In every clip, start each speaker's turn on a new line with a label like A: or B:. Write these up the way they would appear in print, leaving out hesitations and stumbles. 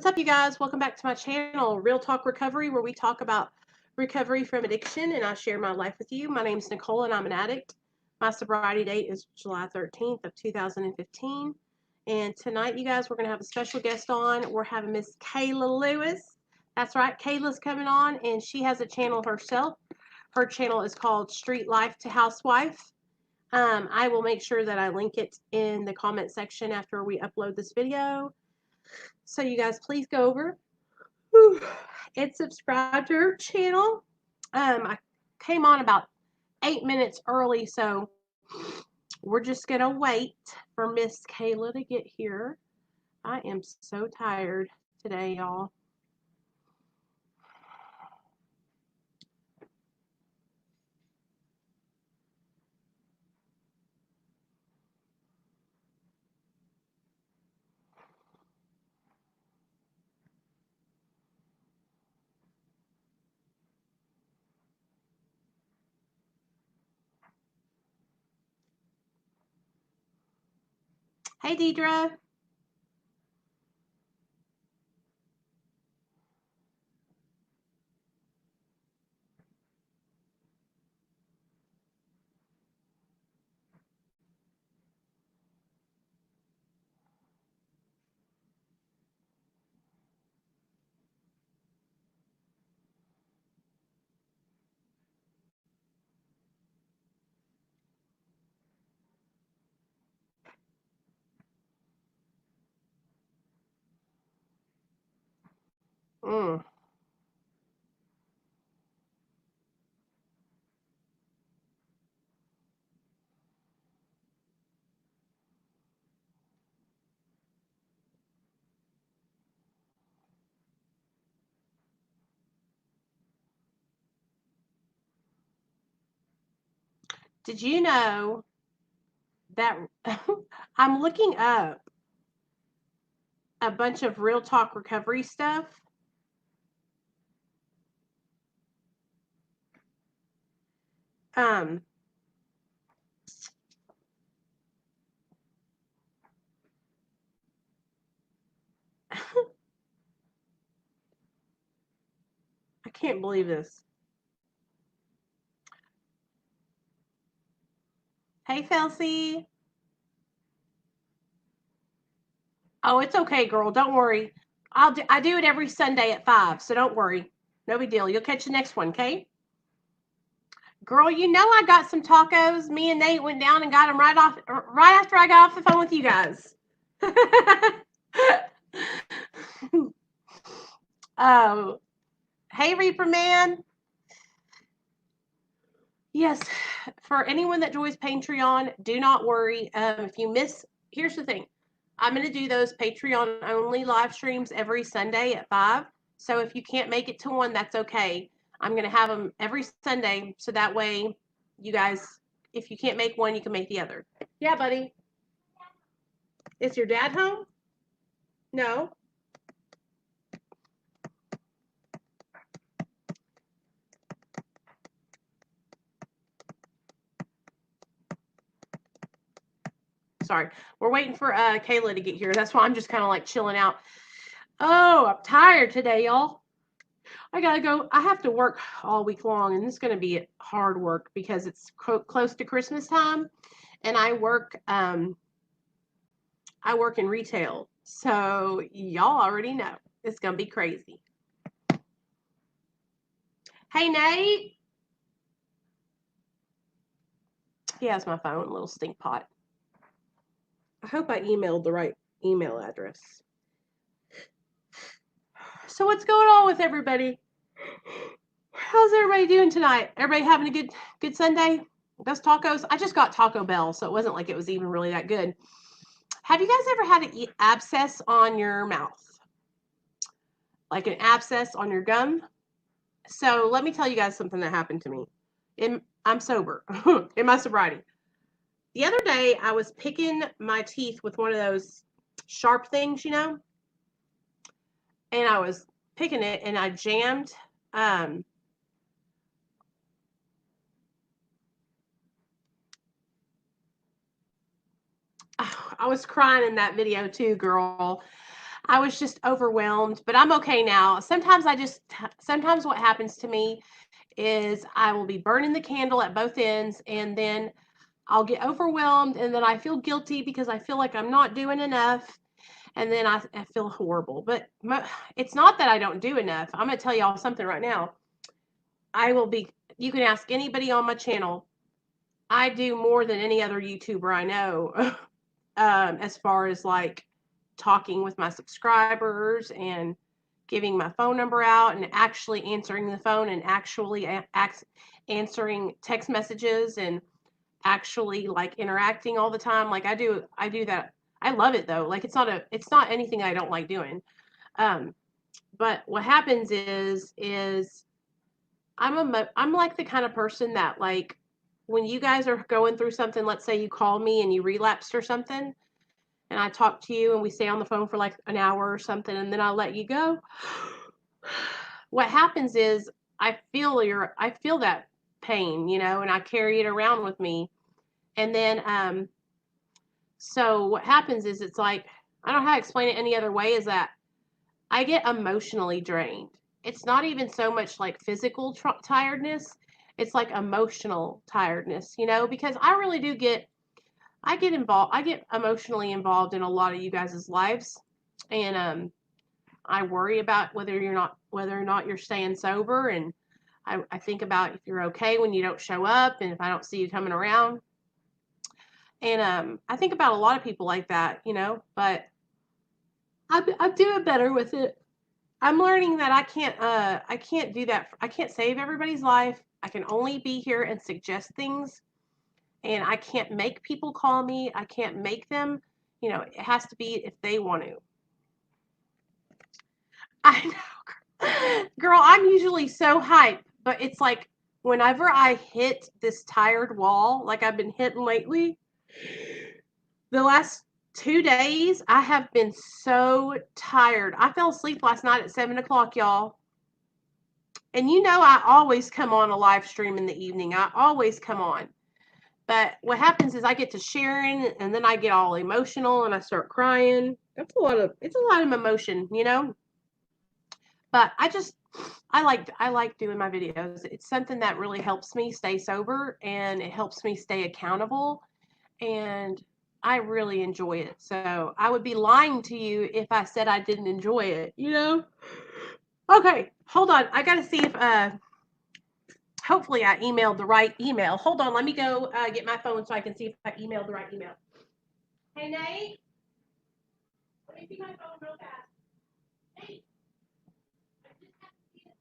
A: What's up, you guys? Welcome back to my channel, Real Talk Recovery, where we talk about recovery from addiction and I share my life with you. My name's Nicole and I'm an addict. My sobriety date is July 13th of 2015. And tonight, you guys, we're going to have a special guest on. We're having Miss Kayla Lewis. That's right, Kayla's coming on and she has a channel herself. Her channel is called Street Life to Housewife. I will make sure that I link it in the comment section after we upload this video. So you guys please go over and subscribe to her channel. I came on about 8 minutes early, so we're just gonna wait for Miss Kayla to get here. I am so tired today, y'all. Hey, Deidre. Mm. Did you know that I'm looking up a bunch of Real Talk recovery stuff? Um, I can't believe this. Hey, Felsie. Oh, it's okay, girl. Don't worry. I do it every Sunday at 5, so don't worry. No big deal. You'll catch the next one, okay? Girl, you know I got some tacos. Me and Nate went down and got them right after I got off the phone with you guys. Oh, hey, Reaper Man. Yes, for anyone that joins Patreon, do not worry. If you miss, here's the thing. I'm going to do those Patreon only live streams every Sunday at 5. So if you can't make it to one, that's okay. I'm going to have them every Sunday. So that way, you guys, if you can't make one, you can make the other. Yeah, buddy. Is your dad home? No. Sorry. We're waiting for Kayla to get here. That's why I'm just kind of like chilling out. Oh, I'm tired today, y'all. I gotta go. I have to work all week long, and it's going to be hard work because it's close to Christmas time, and I work in retail, so y'all already know it's going to be crazy. Hey, Nate. He has my phone, little stink pot. I hope I emailed the right email address. So what's going on with everybody? How's everybody doing tonight? Everybody having a good Sunday? Those tacos? I just got Taco Bell, so it wasn't like it was even really that good. Have you guys ever had an abscess on your mouth? Like an abscess on your gum? So let me tell you guys something that happened to me. I'm sober in my sobriety. The other day, I was picking my teeth with one of those sharp things, and I was picking it, and I jammed. I was crying in that video too, girl. I was just overwhelmed, but I'm okay now. Sometimes what happens to me is I will be burning the candle at both ends, and then I'll get overwhelmed, and then I feel guilty because I feel like I'm not doing enough, and then I feel horrible. But it's not that I don't do enough. I'm going to tell y'all something right now. You can ask anybody on my channel. I do more than any other YouTuber I know, as far as like talking with my subscribers and giving my phone number out and actually answering the phone and actually answering text messages and actually like interacting all the time. Like I do that. I love it though. Like it's not anything I don't like doing. Um, but what happens is I'm like the kind of person that like when you guys are going through something, let's say you call me and you relapsed or something, and I talk to you and we stay on the phone for like an hour or something, and then I let you go. What happens is I feel that pain, and I carry it around with me. And then so what happens is it's like I don't know how to explain it any other way is that I get emotionally drained. It's not even so much like physical tiredness. It's like emotional tiredness, because I really do I get involved. I get emotionally involved in a lot of you guys' lives, and I worry about whether or not you're staying sober, and I think about if you're okay when you don't show up, and if I don't see you coming around, and I think about a lot of people like that, But I'm doing better with it. I'm learning that I can't do that. I can't save everybody's life. I can only be here and suggest things, and I can't make people call me. I can't make them, it has to be if they want to. I know, girl, I'm usually so hyped, but it's like whenever I hit this tired wall, like I've been hitting lately, the last 2 days, I have been so tired. I fell asleep last night at 7 o'clock, y'all. And I always come on a live stream in the evening. I always come on. But what happens is I get to sharing and then I get all emotional and I start crying. It's a lot of emotion, But I like doing my videos. It's something that really helps me stay sober and it helps me stay accountable and I really enjoy it. So I would be lying to you if I said I didn't enjoy it. Okay, hold on. I got to see if hopefully I emailed the right email. Hold on, let me go get my phone so I can see if I emailed the right email. Hey, Nate, let me see my phone real fast. Nate, I just have to see it.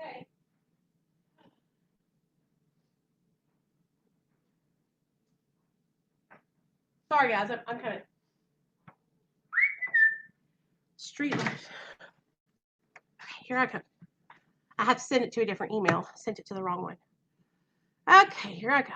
A: Okay. Sorry, guys, I'm kind of street life. Okay, here I come. I have to send it to a different email. Sent it to the wrong one. Okay, here I go.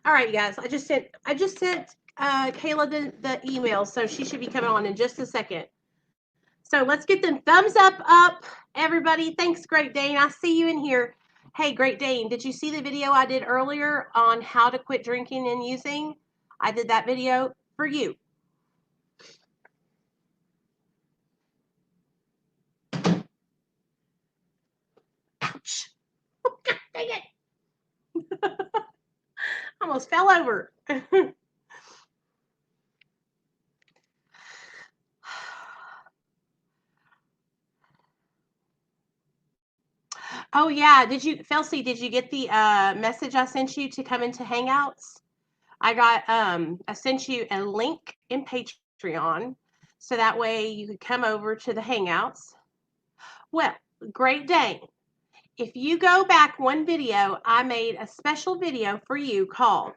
A: All right, you guys. I just sent Kayla the email, so she should be coming on in just a second. So let's get them thumbs up, everybody. Thanks, Great Dane. I see you in here. Hey, Great Dane, did you see the video I did earlier on how to quit drinking and using? I did that video for you. Ouch. Oh, God dang it. Almost fell over. Oh yeah, Felcy, did you get the message I sent you to come into Hangouts? I sent you a link in Patreon so that way you could come over to the Hangouts. Well, Great Dane, if you go back one video, I made a special video for you called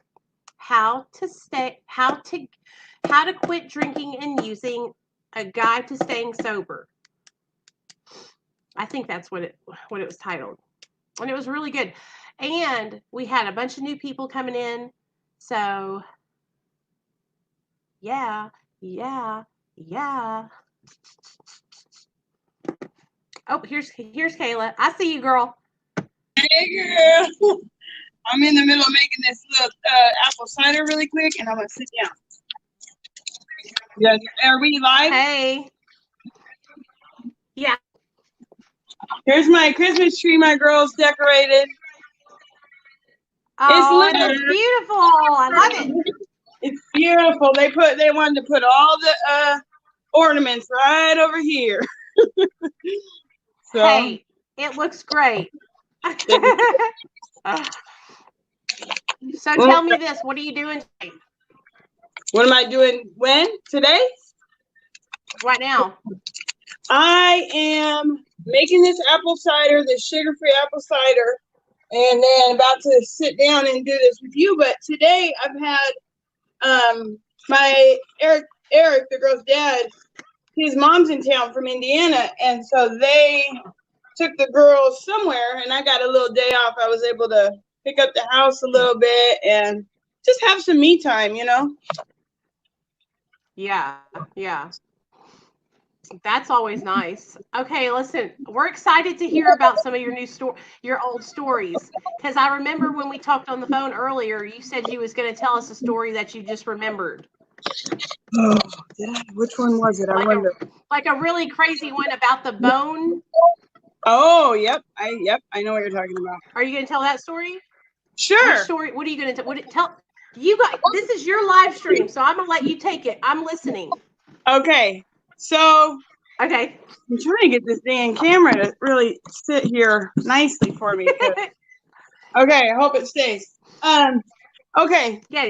A: how to quit drinking and using, a guide to staying sober. I think that's what it was titled. And it was really good. And we had a bunch of new people coming in. So yeah. Oh, here's Kayla. I see you, girl.
B: Hey, girl. I'm in the middle of making this little apple cider really quick, and I'm gonna sit down. Yeah, are we live?
A: Hey. Yeah.
B: Here's my Christmas tree my girls decorated.
A: Oh, it looks beautiful. I love it.
B: It's beautiful. They wanted to put all the ornaments right over here.
A: So, hey, it looks great. So tell me this. What are you doing today?
B: What am I doing when? Today?
A: Right now.
B: I am making this apple cider, this sugar-free apple cider, and then about to sit down and do this with you. But today I've had my Eric, the girl's dad, his mom's in town from Indiana, and so they took the girls somewhere, and I got a little day off. I was able to pick up the house a little bit and just have some me time, you know?
A: Yeah. That's always nice. Okay, listen, we're excited to hear about some of your old stories, because I remember when we talked on the phone earlier, you said you was going to tell us a story that you just remembered.
B: Oh, which one was it? I wonder.
A: Like a really crazy one about the bone.
B: Oh, yep. I know what you're talking about.
A: Are you going to tell that story?
B: Sure.
A: Which story? What are you going to tell? You got this is your live stream, so I'm going to let you take it. I'm listening.
B: Okay. So,
A: okay.
B: I'm trying to get this dang camera to really sit here nicely for me. Okay, I hope it stays. Okay.
A: Yeah.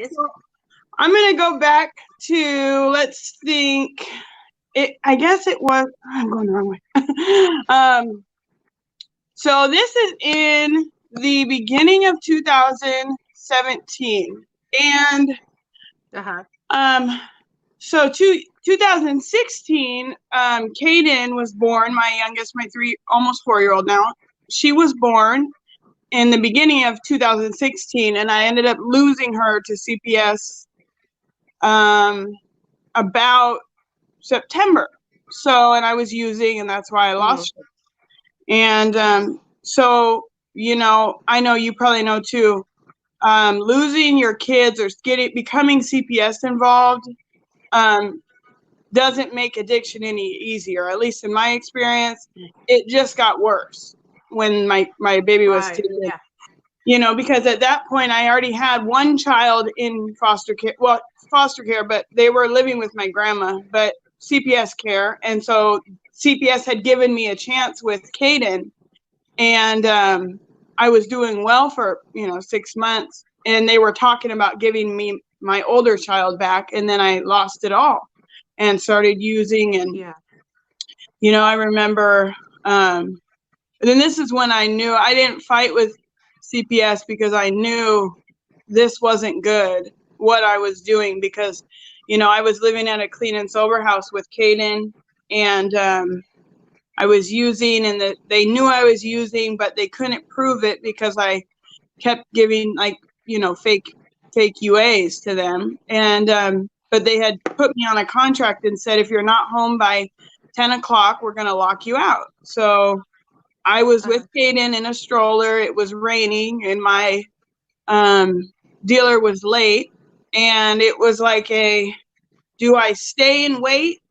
B: I'm gonna go back to, let's think. I guess it was. I'm going the wrong way. So this is in the beginning of 2017, and so 2016, Kaden was born, my youngest, my almost 4-year-old now. She was born in the beginning of 2016, and I ended up losing her to CPS about September. So, and I was using, and that's why I lost her. And so, you know, I know you probably know too, losing your kids or becoming CPS involved doesn't make addiction any easier. At least in my experience, it just got worse when my baby was taken. Yeah. You know, because at that point I already had one child in foster care, but they were living with my grandma, but CPS care. And so CPS had given me a chance with Kaden, and I was doing well for, 6 months, and they were talking about giving me my older child back, and then I lost it all and started using. And I remember then this is when I knew I didn't fight with CPS, because I knew this wasn't good what I was doing, because I was living at a clean and sober house with Kaden, and I was using, and they knew I was using, but they couldn't prove it because I kept giving fake take UAs to them. And but they had put me on a contract and said, if you're not home by 10 o'clock, we're going to lock you out. So I was with Kaden in a stroller. It was raining, and my dealer was late. And it was like do I stay and wait,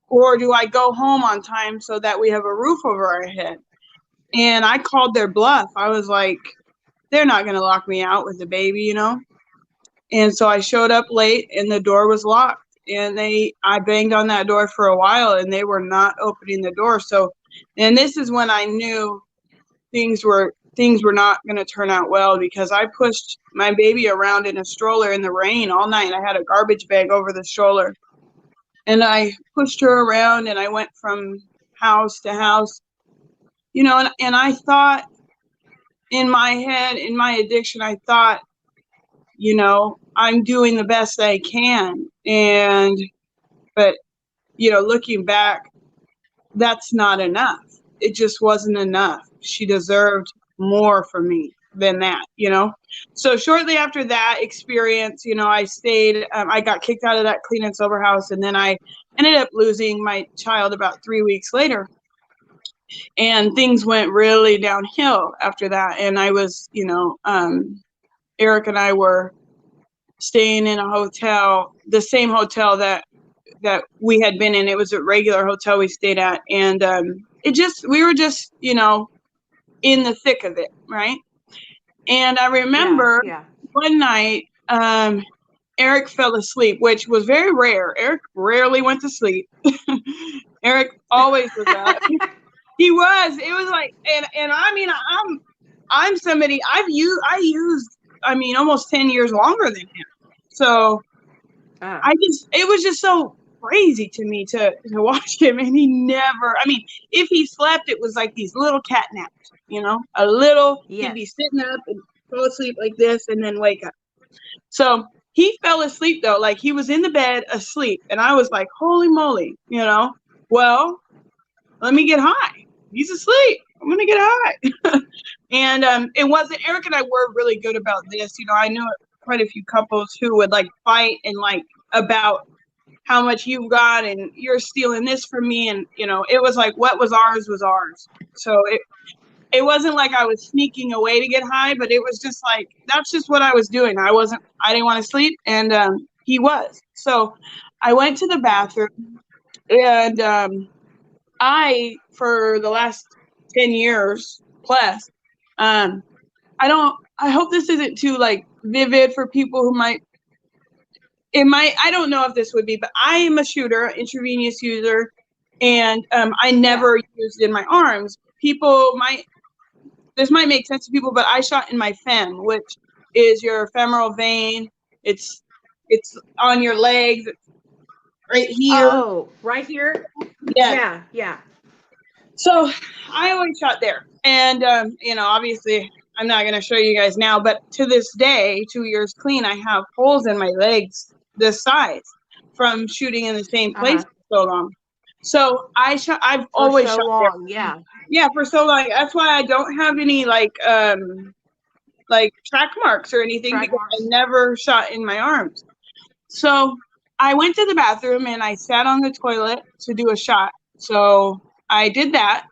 B: or do I go home on time so that we have a roof over our head? And I called their bluff. I was like, they're not going to lock me out with the baby, you know? And so I showed up late, and the door was locked. And I banged on that door for a while, and they were not opening the door. So, and this is when I knew things were not going to turn out well, because I pushed my baby around in a stroller in the rain all night. I had a garbage bag over the stroller, and I pushed her around, and I went from house to house, you know, and I thought in my head, in my addiction, I thought, you know, I'm doing the best I can. But, you know, looking back, that's not enough. It just wasn't enough. She deserved more from me than that, you know? So shortly after that experience, you know, I stayed, I got kicked out of that clean and sober house. And then I ended up losing my child about 3 weeks later. And things went really downhill after that. And I was, you know, Eric and I were staying in a hotel, the same hotel that we had been in. It was a regular hotel we stayed at. And we were just, you know, in the thick of it, right? And I remember one night, Eric fell asleep, which was very rare. Eric rarely went to sleep. Eric always was up. He was. It was like, and I mean, I'm somebody I used almost 10 years longer than him. So it was just so crazy to me to watch him, and he never, if he slept, it was like these little cat naps, you know, he'd be sitting up and fall asleep like this and then wake up. So he fell asleep though, like he was in the bed asleep, and I was like, holy moly, you know, well, let me get high. He's asleep. I'm going to get high. And it wasn't, Eric and I were really good about this. You know, I knew quite a few couples who would like fight and like about how much you've got and you're stealing this from me. And, you know, it was like what was ours was ours. So it wasn't like I was sneaking away to get high, but it was just like, that's just what I was doing. I didn't want to sleep, and he was. So I went to the bathroom, and for the last 10 years plus, I hope this isn't too like vivid for people who I don't know if this would be, but I am a shooter, intravenous user, and I never used in my arms. This might make sense to people, but I shot in my fem, which is your femoral vein. It's on your legs, right here.
A: Oh, right here? Yeah.
B: So I always shot there. And, you know, obviously I'm not going to show you guys now, but to this day, 2 years clean, I have holes in my legs this size from shooting in the same place for so long. So I've always shot
A: long,
B: there. Yeah, for so long. That's why I don't have any like track marks or anything, because I never shot in my arms. So I went to the bathroom and I sat on the toilet to do a shot. So I did that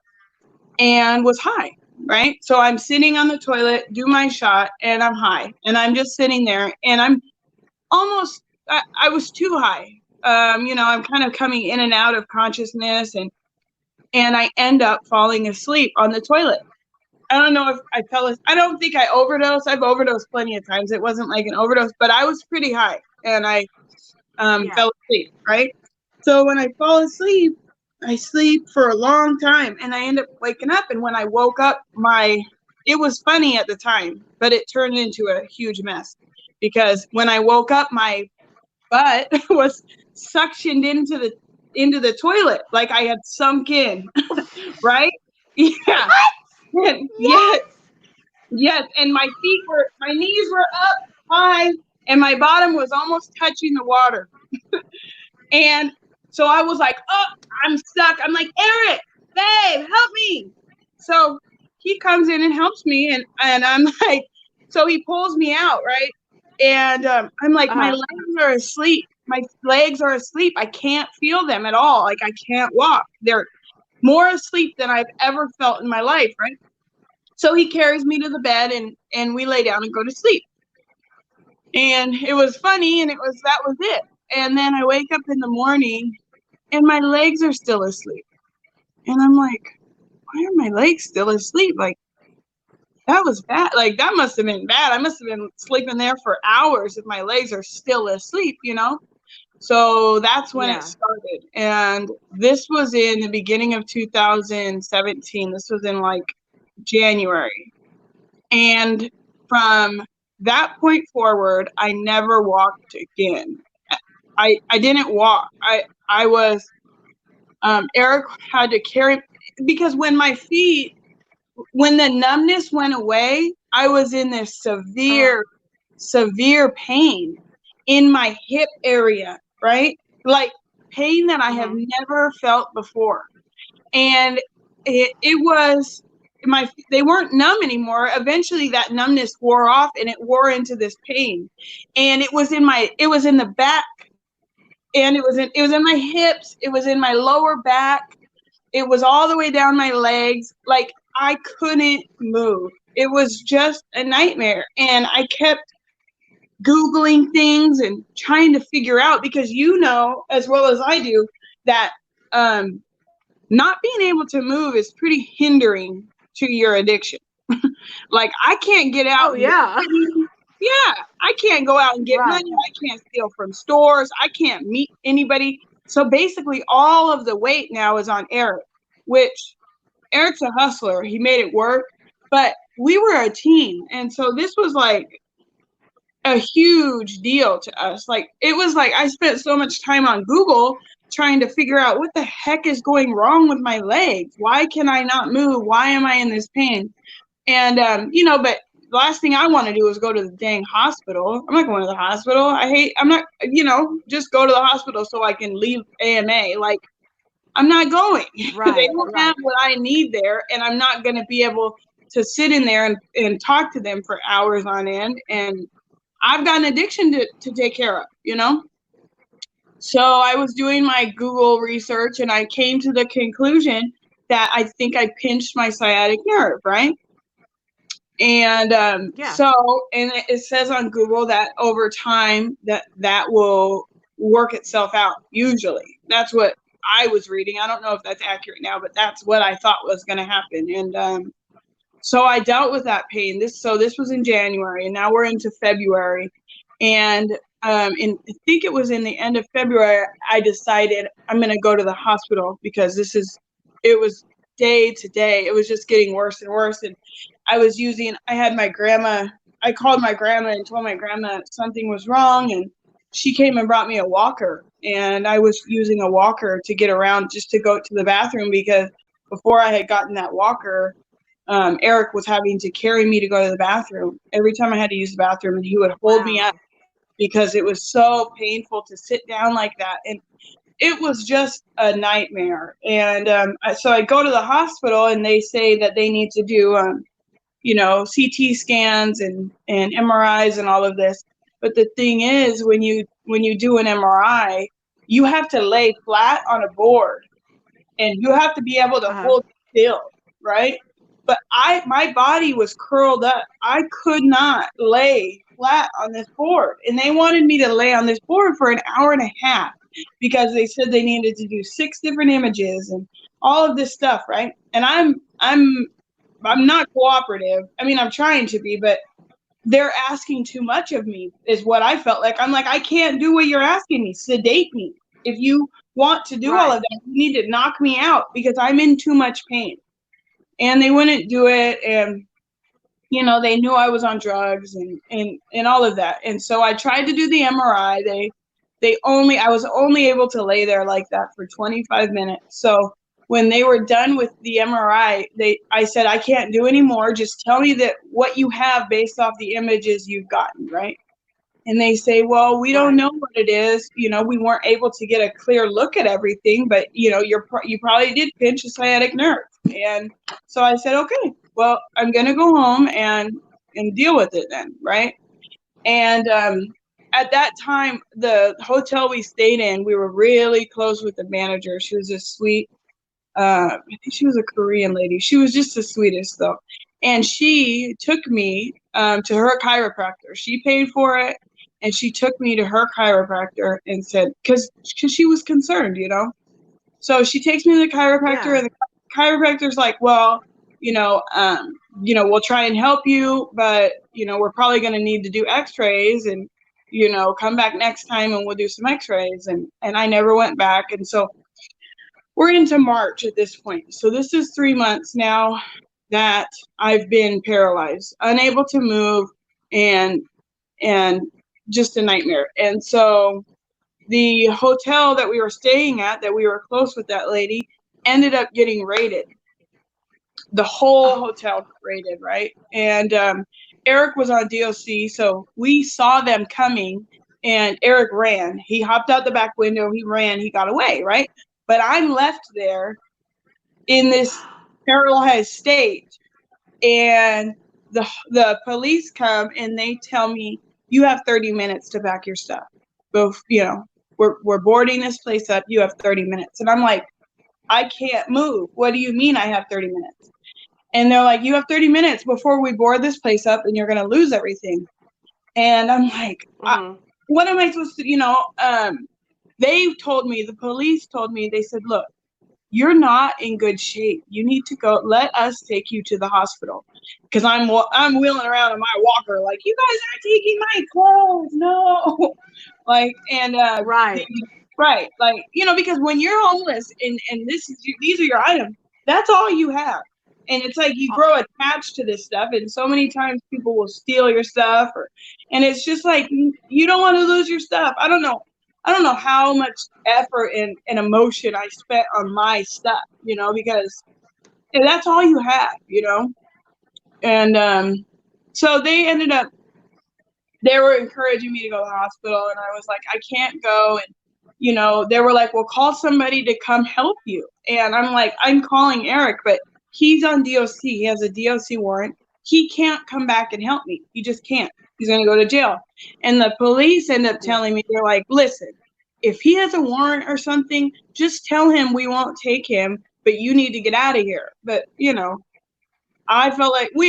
B: and was high, right? So I'm sitting on the toilet, do my shot, and I'm high. And I'm just sitting there, and I'm almost, I was too high. You know, I'm kind of coming in and out of consciousness, and I end up falling asleep on the toilet. I don't know if I don't think I overdosed. I've overdosed plenty of times. It wasn't like an overdose, but I was pretty high, and I fell asleep, right? So when I fall asleep, I sleep for a long time, and I end up waking up. And when I woke up, it was funny at the time, but it turned into a huge mess, because when I woke up, my butt was suctioned into the toilet, like I had sunk in, right? Yeah. Yes. And my knees were up high, and my bottom was almost touching the water. And so I was like, oh, I'm stuck. I'm like, Eric, babe, help me. So he comes in and helps me, and I'm like, so he pulls me out, right? And I'm like, my legs are asleep. My legs are asleep. I can't feel them at all. Like I can't walk. They're more asleep than I've ever felt in my life, right? So he carries me to the bed and we lay down and go to sleep. And it was funny, and that was it. And then I wake up in the morning and my legs are still asleep. And I'm like, why are my legs still asleep? Like, that was bad. Like, that must have been bad. I must have been sleeping there for hours if my legs are still asleep, you know? So that's when it started. And this was in the beginning of 2017. This was in like January. And from that point forward, I never walked again. I didn't walk. I was Eric had to carry, because when the numbness went away, I was in this severe pain in my hip area, right? Like pain that I have never felt before. And it was they weren't numb anymore. Eventually that numbness wore off and it wore into this pain. And it was in the back, and it was in my hips, it was in my lower back, it was all the way down my legs. Like I couldn't move. It was just a nightmare. And I kept Googling things and trying to figure out, because you know as well as I do that not being able to move is pretty hindering to your addiction. Like I can't get out.
A: Oh yeah.
B: Yeah, I can't go out and get money. I can't steal from stores. I can't meet anybody. So basically all of the weight now is on Eric, which Eric's a hustler. He made it work, but we were a team. And so this was like a huge deal to us. Like it was like I spent so much time on Google trying to figure out what the heck is going wrong with my legs. Why can I not move? Why am I in this pain? And but the last thing I want to do is go to the dang hospital. I'm not going to the hospital. I'm not, just go to the hospital so I can leave AMA. Like, I'm not going. They don't have what I need there, and I'm not going to be able to sit in there and talk to them for hours on end. And I've got an addiction to take care of, So I was doing my Google research, and I came to the conclusion that I think I pinched my sciatic nerve, right? And so it says on Google that over time that will work itself out. Usually that's what I was reading. I don't know if that's accurate now, but that's what I thought was going to happen. And so I dealt with that pain. This was in January, and now we're into February. And I think it was in the end of February, I decided I'm going to go to the hospital, because it was day to day. It was just getting worse and worse. And I had my grandma, I called my grandma and told my grandma something was wrong. And she came and brought me a walker. And I was using a walker to get around, just to go to the bathroom, because before I had gotten that walker, Eric was having to carry me to go to the bathroom every time I had to use the bathroom, and he would hold me up because it was so painful to sit down like that. And it was just a nightmare. And so I go to the hospital, and they say that they need to do, CT scans and MRIs and all of this. But the thing is, when you do an MRI, you have to lay flat on a board, and you have to be able to hold still, right? But my body was curled up. I could not lay flat on this board. And they wanted me to lay on this board for an hour and a half, because they said they needed to do 6 different images and all of this stuff, right? And I'm not cooperative. I mean, I'm trying to be, but they're asking too much of me, is what I felt like. I'm like, I can't do what you're asking me. Sedate me. If you want to do all of that, you need to knock me out, because I'm in too much pain. And they wouldn't do it. And, they knew I was on drugs and all of that. And so I tried to do the MRI. I was only able to lay there like that for 25 minutes. So when they were done with the MRI, I said, I can't do any more. Just tell me that what you have based off the images you've gotten, right? And they say, well, we don't know what it is. We weren't able to get a clear look at everything, but you probably did pinch a sciatic nerve. And so I said, okay, well, I'm going to go home and deal with it then, right? And at that time, the hotel we stayed in, we were really close with the manager. She was a sweet, I think she was a Korean lady. She was just the sweetest, though. And she took me to her chiropractor. She paid for it, and she took me to her chiropractor and said, because she was concerned, you know. So she takes me to the chiropractor, and the chiropractor's like, well, you know, we'll try and help you, but we're probably going to need to do X-rays, and come back next time and we'll do some X-rays. And I never went back, and so we're into March at this point. So this is 3 months now that I've been paralyzed, unable to move, and just a nightmare. And so the hotel that we were staying at, that we were close with that lady, ended up getting raided. The whole hotel got raided, right? And Eric was on DOC, so we saw them coming, and Eric ran. He hopped out the back window, he ran, he got away, right? But I'm left there in this paralyzed state, and the police come and they tell me, you have 30 minutes to pack your stuff. Both, we're boarding this place up. You have 30 minutes. And I'm like, I can't move. What do you mean I have 30 minutes? And they're like, you have 30 minutes before we board this place up and you're going to lose everything. And I'm like, what am I supposed to, they told me, the police told me, they said, look, you're not in good shape. You need to go. Let us take you to the hospital. Because I'm wheeling around in my walker like, you guys aren't taking my clothes. No. Right. Like, because when you're homeless and these are your items, that's all you have. And it's like you grow attached to this stuff. And so many times people will steal your stuff and it's just like, you don't want to lose your stuff. I don't know how much effort and emotion I spent on my stuff, because that's all you have, And so they were encouraging me to go to the hospital, and I was like, I can't go. And, they were like, well, call somebody to come help you. And I'm like, I'm calling Eric, but he's on DOC. He has a DOC warrant. He can't come back and help me. He just can't. He's going to go to jail. And the police end up telling me, they're like, listen, if he has a warrant or something, just tell him we won't take him, but you need to get out of here. But, we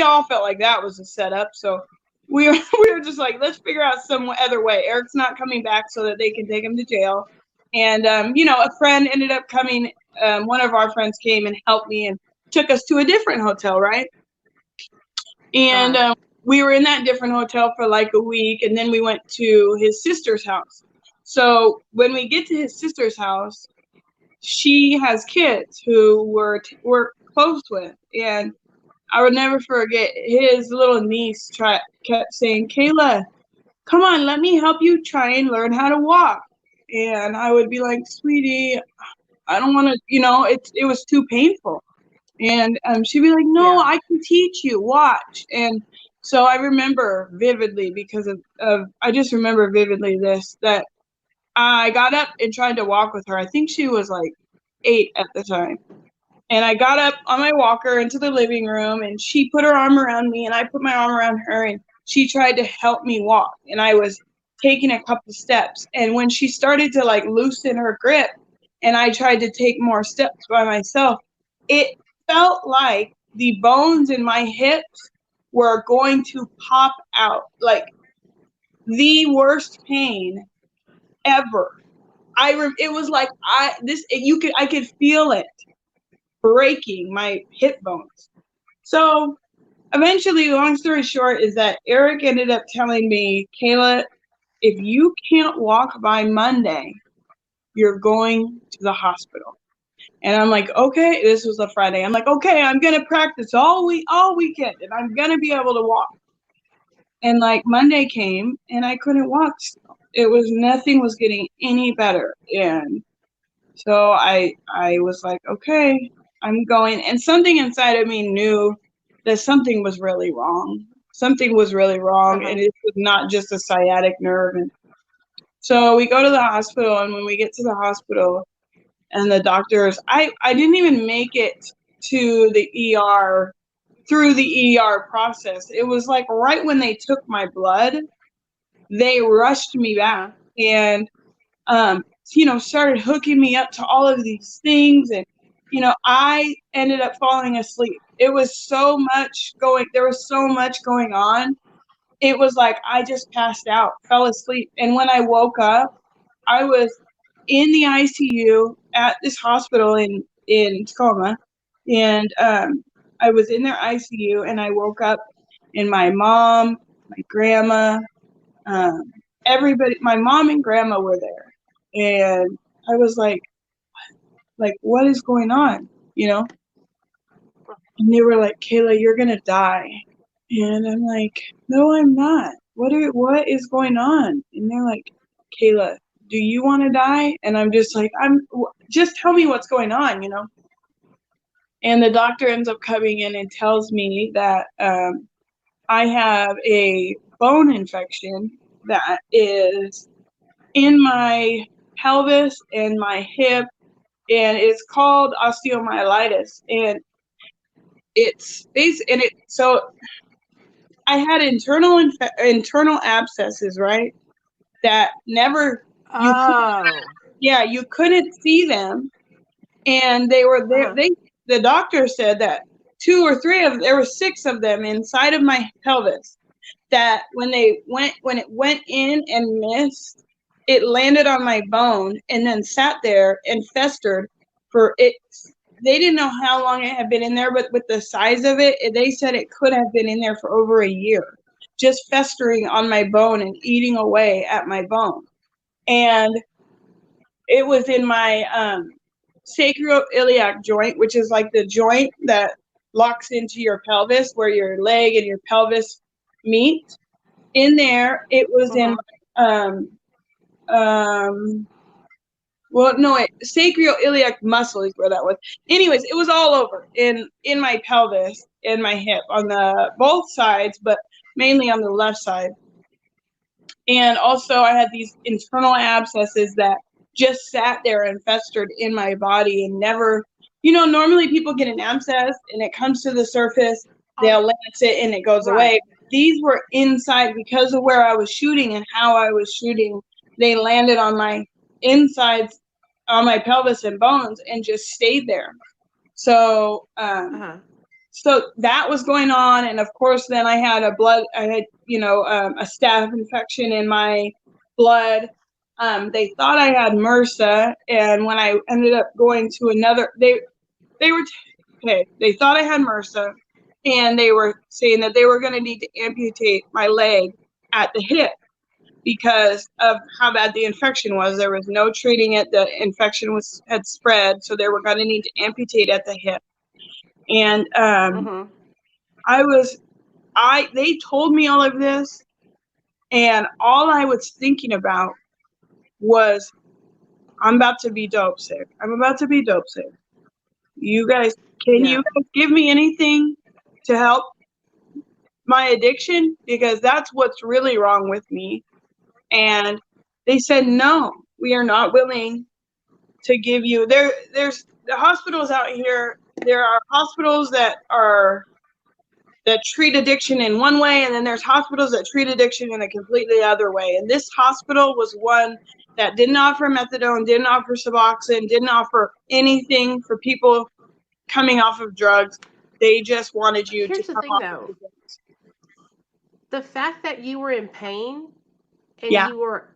B: all felt like that was a setup. So we were just like, let's figure out some other way. Eric's not coming back so that they can take him to jail. And, a friend ended up coming. One of our friends came and helped me and took us to a different hotel, right? And we were in that different hotel for like a week, and then we went to his sister's house. So when we get to his sister's house, she has kids who we're close with, and I would never forget, his little niece kept saying, Kayla, come on, let me help you try and learn how to walk. And I would be like, sweetie, I don't want to, it was too painful. And she'd be like, no, I can teach you, watch. And so I remember vividly, because I just remember vividly that I got up and tried to walk with her. I think she was like 8 at the time. And I got up on my walker into the living room, and she put her arm around me and I put my arm around her, and she tried to help me walk. And I was taking a couple steps. And when she started to like loosen her grip and I tried to take more steps by myself, it felt like the bones in my hips were going to pop out. Like the worst pain ever. It was like I could feel it breaking my hip bones. So eventually, long story short, is that Eric ended up telling me, Kayla, if you can't walk by Monday, you're going to the hospital. And I'm like, okay, this was a Friday. I'm like, okay, I'm going to practice all weekend, and I'm going to be able to walk. And like Monday came and I couldn't walk still. Nothing was getting any better. And so I was like, okay, I'm going. And something inside of me knew that something was really wrong. Something was really wrong. And it was not just a sciatic nerve. And so we go to the hospital, and when we get to the hospital and the doctors, I didn't even make it to the ER through the ER process. It was like right when they took my blood, they rushed me back and, started hooking me up to all of these things. And, I ended up falling asleep. It was there was so much going on. It was like I just passed out, fell asleep. And when I woke up, I was in the ICU at this hospital in Tacoma. And I was in their ICU, and I woke up, and my mom, my grandma, everybody, my mom and grandma were there. And I was like, what is going on? And they were like, Kayla, you're going to die. And I'm like, no, I'm not. What is going on? And they're like, Kayla, do you want to die? And I'm just like, just tell me what's going on, And the doctor ends up coming in and tells me that I have a bone infection that is in my pelvis and my hip, and it's called osteomyelitis. And so I had internal abscesses, right? That never you couldn't see them, and they were there. The doctor said that there were 6 of them inside of my pelvis. That when it went in and missed, it landed on my bone and then sat there and festered for it. They didn't know how long it had been in there, but with the size of it, they said it could have been in there for over a year, just festering on my bone and eating away at my bone. And it was in my sacroiliac joint, which is like the joint that locks into your pelvis, where your leg and your pelvis meet. In there, it was in sacroiliac muscle is where that was. Anyways, it was all over in my pelvis and my hip on both sides, but mainly on the left side. And also I had these internal abscesses that just sat there and festered in my body and never, normally people get an abscess and it comes to the surface, they'll lance it and it goes away. These were inside because of where I was shooting and how I was shooting. They landed on my insides, on my pelvis and bones, and just stayed there. So, so that was going on. And of course, then I had a staph infection in my blood. They thought I had MRSA. And when I ended up going to they thought I had MRSA, and they were saying that they were going to need to amputate my leg at the hip because of how bad the infection was. There was no treating it. The infection had spread, so they were going to need to amputate at the hip. And they told me all of this, and all I was thinking about was, I'm about to be dope sick. I'm about to be dope sick. You guys, you guys give me anything to help my addiction? Because that's what's really wrong with me. And they said, no, we are not willing to give you. There's the hospitals out here. There are hospitals that treat addiction in one way, and then there's hospitals that treat addiction in a completely other way. And this hospital was one that didn't offer methadone, didn't offer Suboxone, didn't offer anything for people coming off of drugs. They just wanted you to come off of the drugs.
A: The fact that you were in pain and you were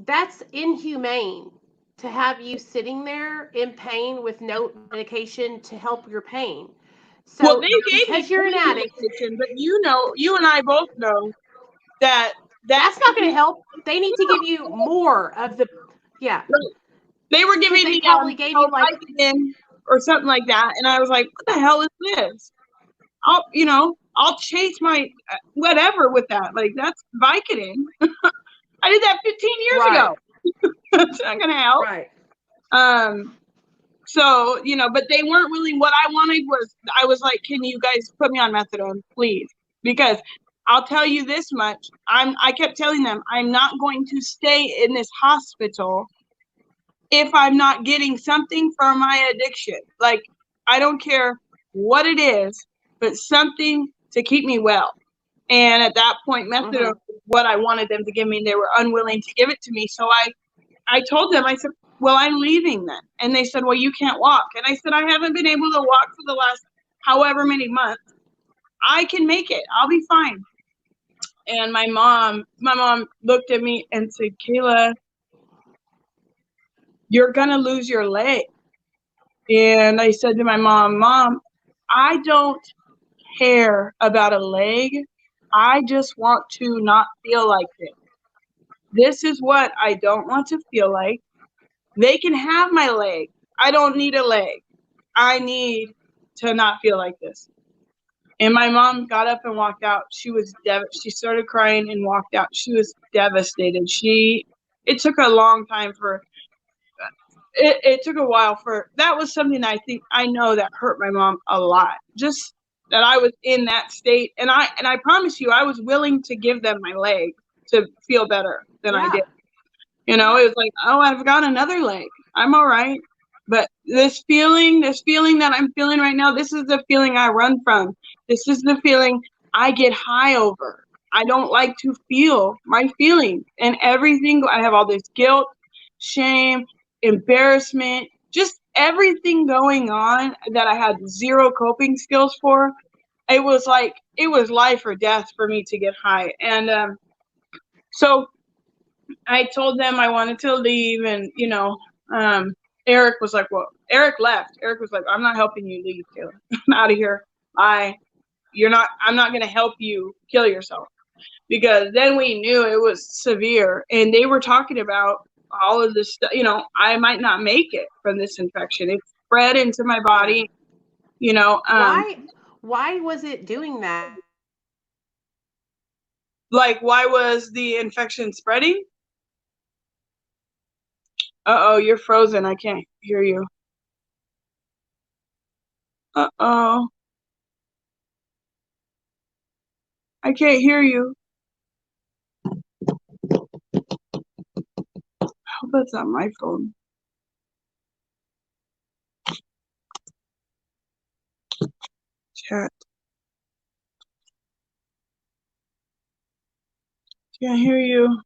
A: that's inhumane, to have you sitting there in pain with no medication to help your pain. So,
B: well, they gave
A: because you're an addict,
B: but you and I both know that's
A: not going to help. They need to give you more of the
B: They were giving me
A: probably gave you like
B: or something like that, and I was like, what the hell is this? I'll chase my whatever with that. Like, that's Vicodin. I did that 15 years ago. It's not gonna help. So, but they weren't really what I wanted. I was like, can you guys put me on methadone, please? Because I'll tell you this much. I kept telling them, I'm not going to stay in this hospital if I'm not getting something for my addiction. Like, I don't care what it is, but something to keep me well. And at that point, methadone was what I wanted them to give me. They were unwilling to give it to me. So I told them, I said, well, I'm leaving then. And they said, well, you can't walk. And I said, I haven't been able to walk for the last however many months. I can make it. I'll be fine. And my mom looked at me and said, Kayla, you're going to lose your leg. And I said to my Mom, I don't care about a leg. I just want to not feel like this. This is what I don't want to feel like. They can have my leg. I don't need a leg. I need to not feel like this. And my mom got up and walked out. She was she started crying and walked out. She was devastated. It took a long time for it took a while for that was something that I know that hurt my mom a lot. Just that I was in that state, and I promise you, I was willing to give them my leg to feel better than I did. You know, it was like, oh, I've got another leg. I'm all right. But this feeling that I'm feeling right now, this is the feeling I run from. This is the feeling I get high over. I don't like to feel my feelings and everything. I have all this guilt, shame, embarrassment, just everything going on that I had zero coping skills for. It was life or death for me to get high. And so I told them I wanted to leave, and Eric was like, well, Eric left. Eric was like, I'm not helping you leave, Kayla. I'm out of here. I'm not going to help you kill yourself, because then we knew it was severe, and they were talking about all of this stuff. I might not make it from this infection. It spread into my body,
A: Why was it doing that?
B: Like, why was the infection spreading? Uh-oh, you're frozen. I can't hear you. Uh-oh. I can't hear you. I hope that's not my phone. Chat. Can't hear you.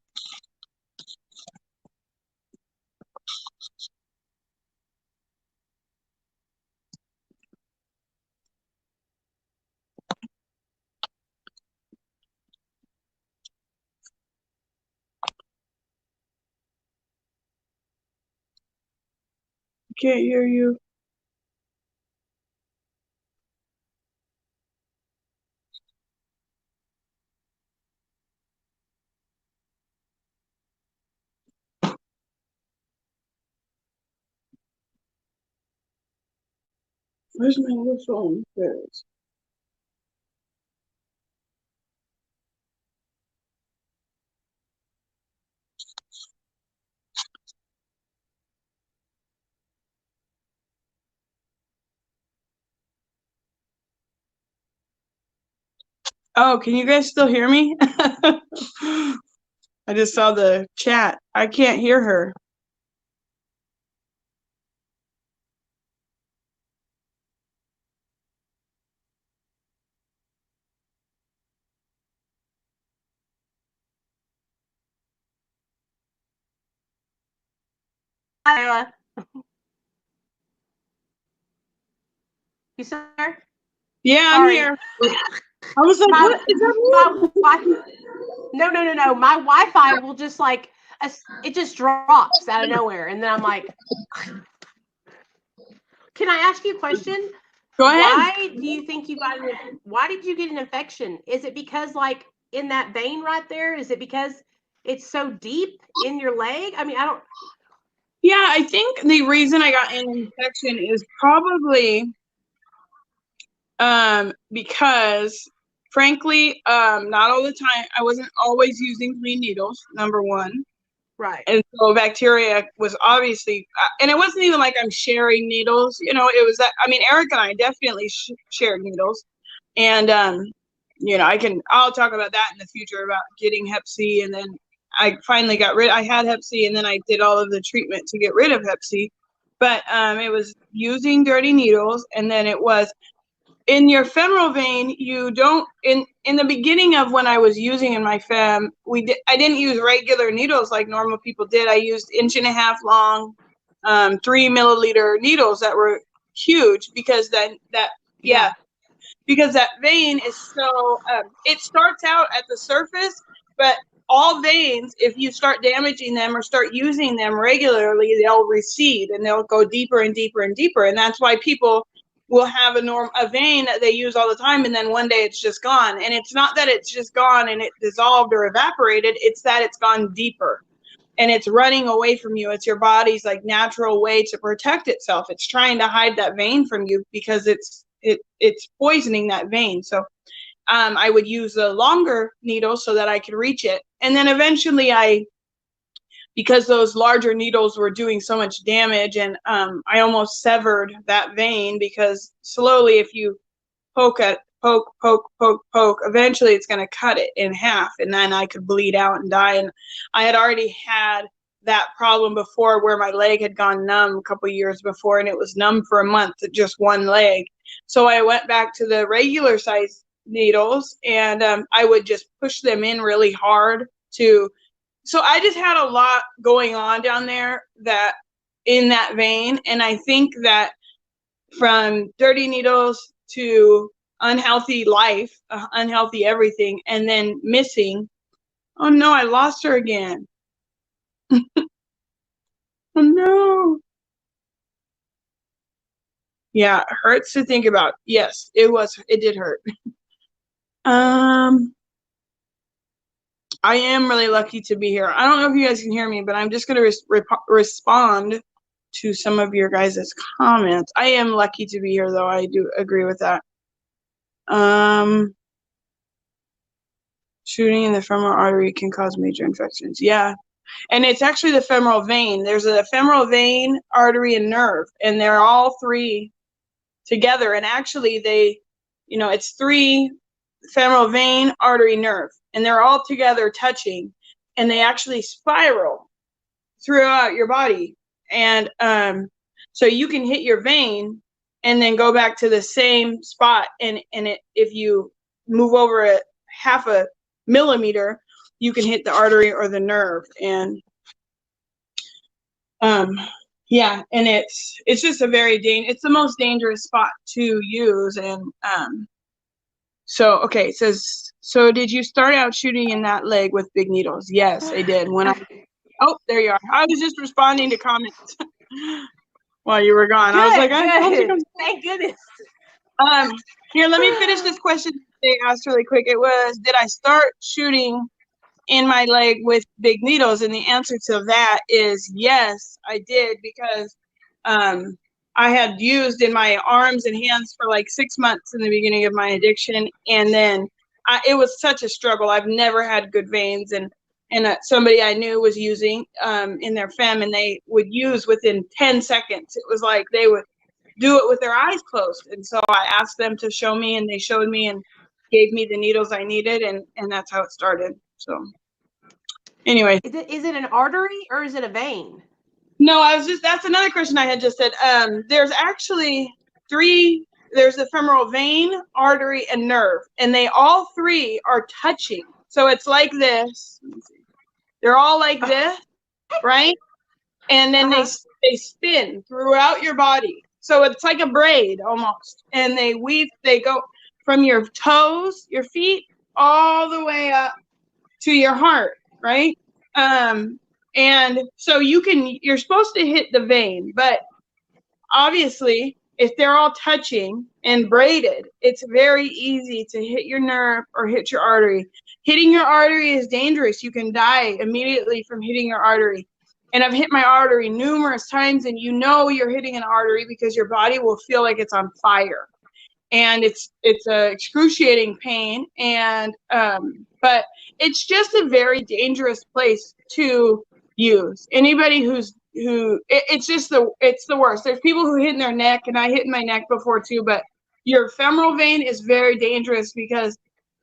B: Can't hear you. Where's my other phone? There it is. Oh, can you guys still hear me? I just saw the chat. I can't hear her.
A: Kayla. You still there?
B: Yeah, sorry. I'm here. I was like, what is that?
A: No. My Wi-Fi will just it just drops out of nowhere, and then I'm like, can I ask you a question?
B: Go ahead.
A: Why do you think why did you get an infection? Is it because in that vein right there? Is it because it's so deep in your leg? I mean, I don't.
B: Yeah, I think the reason I got an infection is probably because, frankly, not all the time. I wasn't always using clean needles, number one.
A: Right.
B: And so bacteria was obviously, and it wasn't even like I'm sharing needles. It was that, Eric and I definitely shared needles. And, I'll talk about that in the future about getting Hep C. And then I finally I had Hep C, and then I did all of the treatment to get rid of Hep C. But it was using dirty needles, and then it was in your femoral vein, you don't, in the beginning of when I was using in my fem, I didn't use regular needles like normal people did. I used 1.5 inch long, 3 milliliter needles that were huge because because that vein is so, it starts out at the surface, but all veins, if you start damaging them or start using them regularly, they'll recede and they'll go deeper and deeper and deeper. And that's why people will have a vein that they use all the time, and then one day it's just gone. And it's not that it's just gone and it dissolved or evaporated, it's that it's gone deeper and it's running away from you. It's your body's like natural way to protect itself. It's trying to hide that vein from you because it's poisoning that vein. So I would use the longer needle so that I could reach it. And then eventually because those larger needles were doing so much damage, and I almost severed that vein, because slowly, if you poke, eventually it's going to cut it in half, and then I could bleed out and die. And I had already had that problem before, where my leg had gone numb a couple years before, and it was numb for a month, just one leg. So I went back to the regular size needles, and I would just push them in really hard so I just had a lot going on down there that in that vein. And I think that from dirty needles to unhealthy life, unhealthy everything, and then missing. Oh no, I lost her again. Oh no. Yeah, it hurts to think about. Yes, it did hurt. I am really lucky to be here. I don't know if you guys can hear me, but I'm just going to respond to some of your guys' comments. I am lucky to be here, though. I do agree with that. Shooting in the femoral artery can cause major infections. Yeah. And it's actually the femoral vein. There's a femoral vein, artery, and nerve, and they're all three together. And actually it's 3 femoral vein, artery, nerve, and they're all together touching, and they actually spiral throughout your body. And so you can hit your vein and then go back to the same spot, and if you move over a 0.5 millimeter, you can hit the artery or the nerve. And yeah, and it's just it's the most dangerous spot to use. And so, okay, it says, so did you start out shooting in that leg with big needles? Yes, I did. Oh, there you are. I was just responding to comments while you were gone.
A: Good,
B: I was like,
A: thank goodness.
B: Here, let me finish this question they asked really quick. It was, did I start shooting in my leg with big needles? And the answer to that is yes, I did, because I had used in my arms and hands for like 6 months in the beginning of my addiction. And then it was such a struggle. I've never had good veins. And somebody I knew was using in their fem, and they would use within 10 seconds. It was like they would do it with their eyes closed. And so I asked them to show me, and they showed me and gave me the needles I needed. And that's how it started. So anyway.
A: Is it an artery or is it a vein?
B: No, that's another question I had just said. There's actually 3, there's the femoral vein, artery, and nerve, and they all 3 are touching. So it's like this. They're all like this, right? And then they spin throughout your body. So it's like a braid almost. And they go from your toes, your feet, all the way up to your heart, right? And so you're supposed to hit the vein, but obviously if they're all touching and braided, it's very easy to hit your nerve or hit your artery. Hitting your artery is dangerous. You can die immediately from hitting your artery. And I've hit my artery numerous times, and you're hitting an artery because your body will feel like it's on fire. And it's a excruciating pain. And but it's just a very dangerous place to use. Anybody it's the worst. There's people who hit in their neck, and I hit in my neck before too, but your femoral vein is very dangerous, because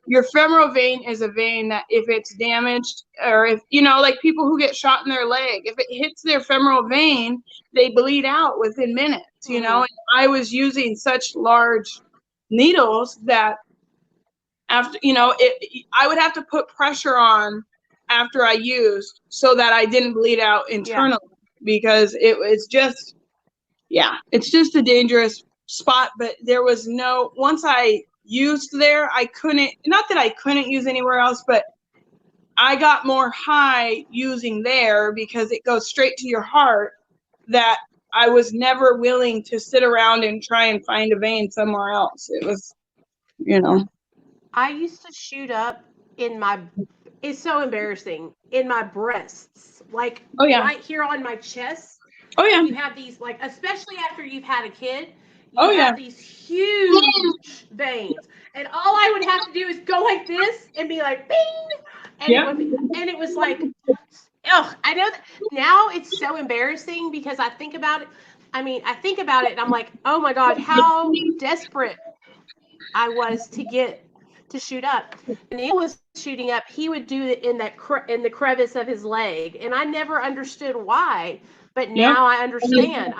B: your femoral vein is a vein that if it's damaged, or if, like people who get shot in their leg, if it hits their femoral vein, they bleed out within minutes, and I was using such large needles that after, I would have to put pressure on after I used so that I didn't bleed out internally, because it's just, it's just a dangerous spot. But there was once I used there, I couldn't, not that I couldn't use anywhere else, but I got more high using there because it goes straight to your heart, that I was never willing to sit around and try and find a vein somewhere else. It was,
A: I used to shoot up it's so embarrassing, in my breasts, like right here on my chest.
B: Oh yeah.
A: You have these, like, especially after you've had a kid,
B: you
A: have these huge veins. And all I would have to do is go like this and be like, bing! And it was like, oh, I know that now it's so embarrassing because I think about it. I think about it and I'm like, oh my God, how desperate I was to shoot up. And Neil was shooting up. He would do it in the crevice of his leg, and I never understood why. But now I understand.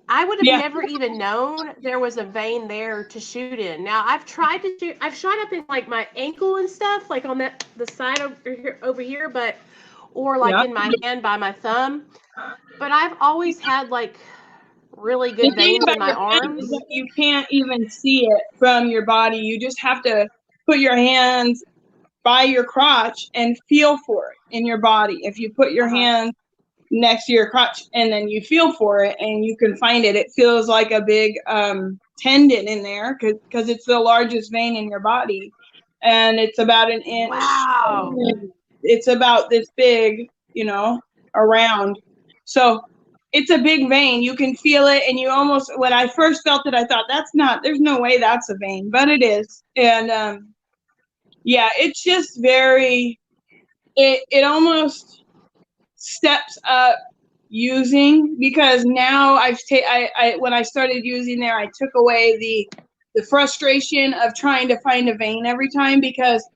A: I would have never even known there was a vein there to shoot in. Now I've tried to shoot. I've shot up in like my ankle and stuff, like on the side over here, or like in my hand by my thumb. But I've always had like really good veins in my arms.
B: You can't even see it from your body. You just have to put your hands by your crotch and feel for it in your body. If you put your hand next to your crotch and then you feel for it and you can find it, it feels like a big tendon in there, because it's the largest vein in your body, and it's about an inch.
A: Wow.
B: It's about this big, around. So it's a big vein. You can feel it, and you almost, when I first felt it, I thought, there's no way that's a vein, but it is. And it's just very, it almost steps up using, because now when I started using there, I took away the frustration of trying to find a vein every time, because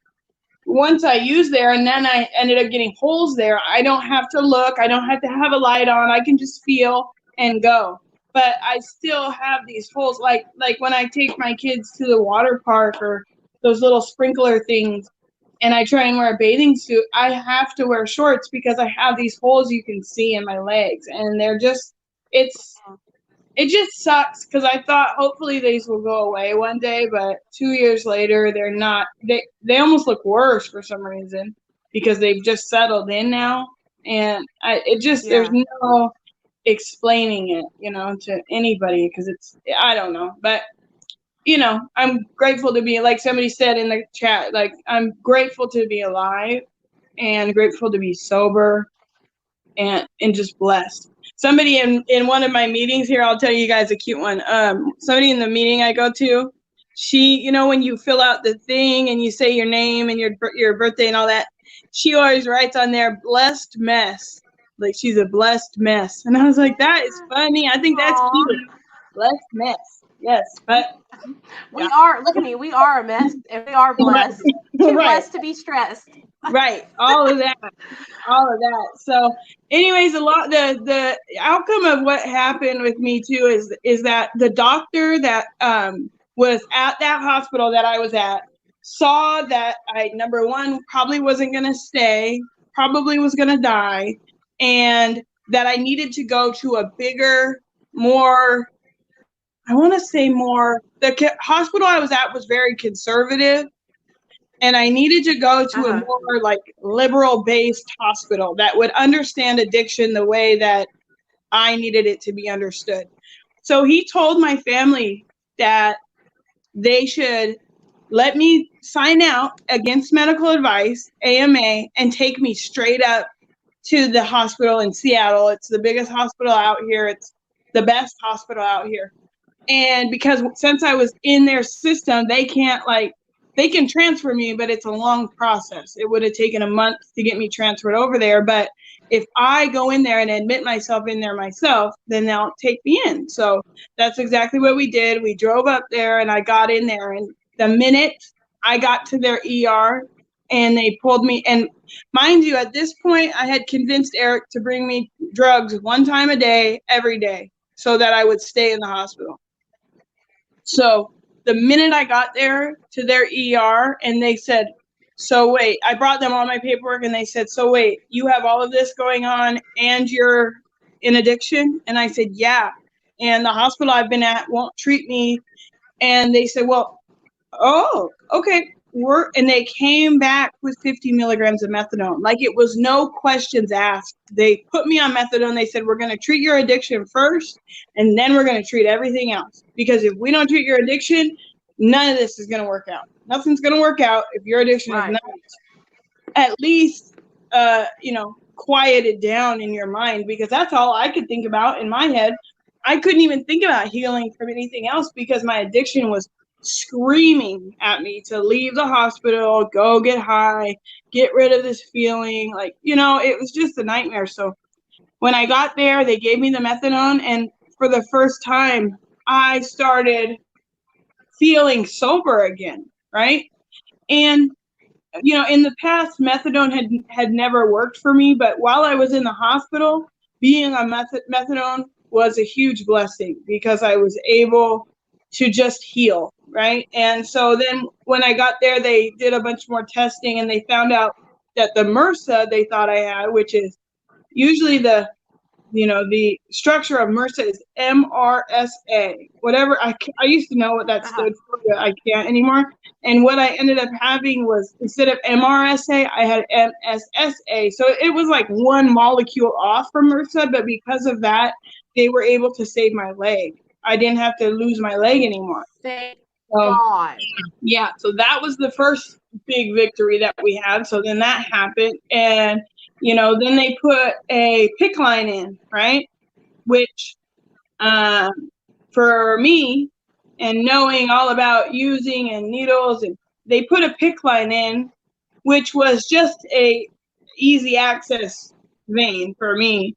B: once I used there and then I ended up getting holes there, I don't have to look, I don't have to have a light on, I can just feel and go. But I still have these holes, like when I take my kids to the water park or those little sprinkler things, and I try and wear a bathing suit, I have to wear shorts because I have these holes you can see in my legs, and they're just, it just sucks, because I thought hopefully these will go away one day, but 2 years later, they're not. They almost look worse for some reason, because they've just settled in now, and there's no explaining it, to anybody, because I don't know, but I'm grateful to be, like somebody said in the chat, like, I'm grateful to be alive and grateful to be sober and just blessed. Somebody in one of my meetings here, I'll tell you guys a cute one. Somebody in the meeting I go to, she, when you fill out the thing and you say your name and your birthday and all that, she always writes on there, blessed mess. Like, she's a blessed mess. And I was like, that is funny. I think that's cute. Blessed mess. Yes, but
A: we are, look at me, we are a mess, and we are blessed. Too blessed to be stressed.
B: Right. All of that. So anyways, the outcome of what happened with me too is that the doctor that was at that hospital that I was at saw that I, number one, probably wasn't going to stay, probably was going to die, and that I needed to go to a bigger, more, I want to say more, the hospital I was at was very conservative, and I needed to go to a more like liberal-based hospital that would understand addiction the way that I needed it to be understood. So he told my family that they should let me sign out against medical advice, AMA, and take me straight up to the hospital in Seattle. It's the biggest hospital out here. It's the best hospital out here. And because since I was in their system, they can transfer me, but it's a long process. It would have taken a month to get me transferred over there. But if I go in there and admit myself in there myself, then they'll take me in. So that's exactly what we did. We drove up there and I got in there. And the minute I got to their ER and they pulled me, and mind you, at this point, I had convinced Eric to bring me drugs one time a day, every day, so that I would stay in the hospital. So the minute I got there to their ER and they said, so wait, I brought them all my paperwork and they said, so wait, you have all of this going on and you're in addiction? And I said, yeah. And the hospital I've been at won't treat me. And they said, well, oh, okay. And they came back with 50 milligrams of methadone. Like, it was no questions asked. They put me on methadone. They said, we're going to treat your addiction first, and then we're going to treat everything else. Because if we don't treat your addiction, none of this is going to work out. Nothing's going to work out if your addiction is not at least, quieted down in your mind, because that's all I could think about in my head. I couldn't even think about healing from anything else because my addiction was screaming at me to leave the hospital, go get high, get rid of this feeling. Like, it was just a nightmare. So when I got there, they gave me the methadone, and for the first time, I started feeling sober again, right? And in the past, methadone had never worked for me, but while I was in the hospital, being on methadone was a huge blessing because I was able to just heal, right? And so then when I got there, they did a bunch more testing and they found out that the MRSA they thought I had, which is usually the structure of MRSA is MRSA. Whatever, I used to know what that stood for, but I can't anymore. And what I ended up having was, instead of MRSA, I had MSSA. So it was like one molecule off from MRSA, but because of that, they were able to save my leg. I didn't have to lose my leg anymore.
A: Thank God.
B: Yeah, so that was the first big victory that we had. So then that happened, and then they put a PICC line in, right? Which, for me, and knowing all about using and needles, and they put a PICC line in, which was just a easy access vein for me.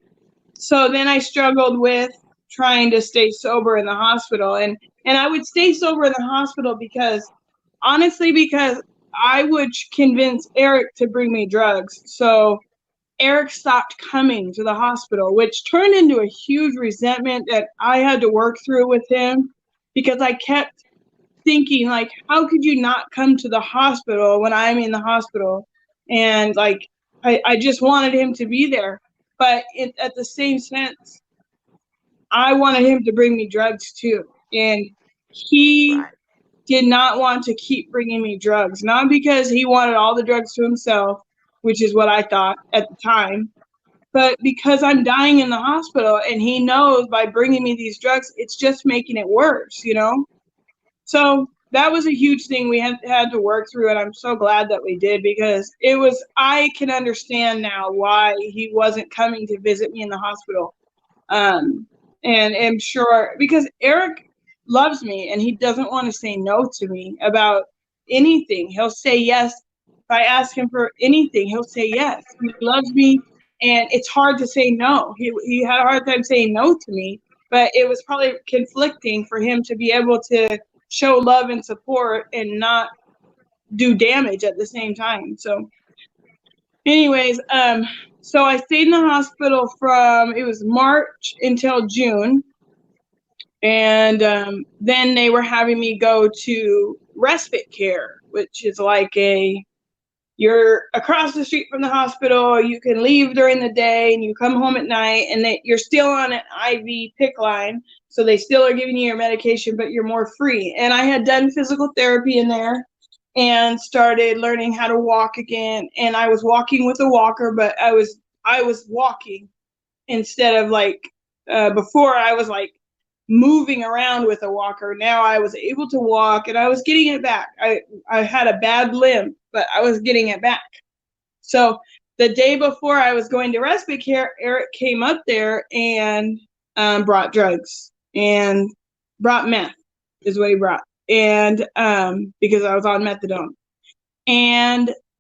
B: So then I struggled with trying to stay sober in the hospital, and I would stay sober in the hospital because I would convince Eric to bring me drugs. So Eric stopped coming to the hospital, which turned into a huge resentment that I had to work through with him, because I kept thinking, like, how could you not come to the hospital when I'm in the hospital? And like, I just wanted him to be there. But at the same sense, I wanted him to bring me drugs too. And he did not want to keep bringing me drugs, not because he wanted all the drugs to himself, which is what I thought at the time, but because I'm dying in the hospital and he knows by bringing me these drugs, it's just making it worse, So that was a huge thing we had to work through, and I'm so glad that we did, because I can understand now why he wasn't coming to visit me in the hospital. And I'm sure, because Eric loves me and he doesn't want to say no to me about anything. He'll say yes. If I ask him for anything, he'll say yes. He loves me, and it's hard to say no. He had a hard time saying no to me, but it was probably conflicting for him to be able to show love and support and not do damage at the same time. So anyways, so I stayed in the hospital it was March until June. And then they were having me go to respite care, which is like you're across the street from the hospital, you can leave during the day and you come home at night, and you're still on an IV PICC line. So they still are giving you your medication, but you're more free. And I had done physical therapy in there and started learning how to walk again. And I was walking with a walker, but I was walking instead of before I was like moving around with a walker. Now I was able to walk and I was getting it back. I had a bad limb, but I was getting it back. So the day before I was going to respite care, Eric came up there and brought drugs and brought meth is what he brought. And because I was on methadone. And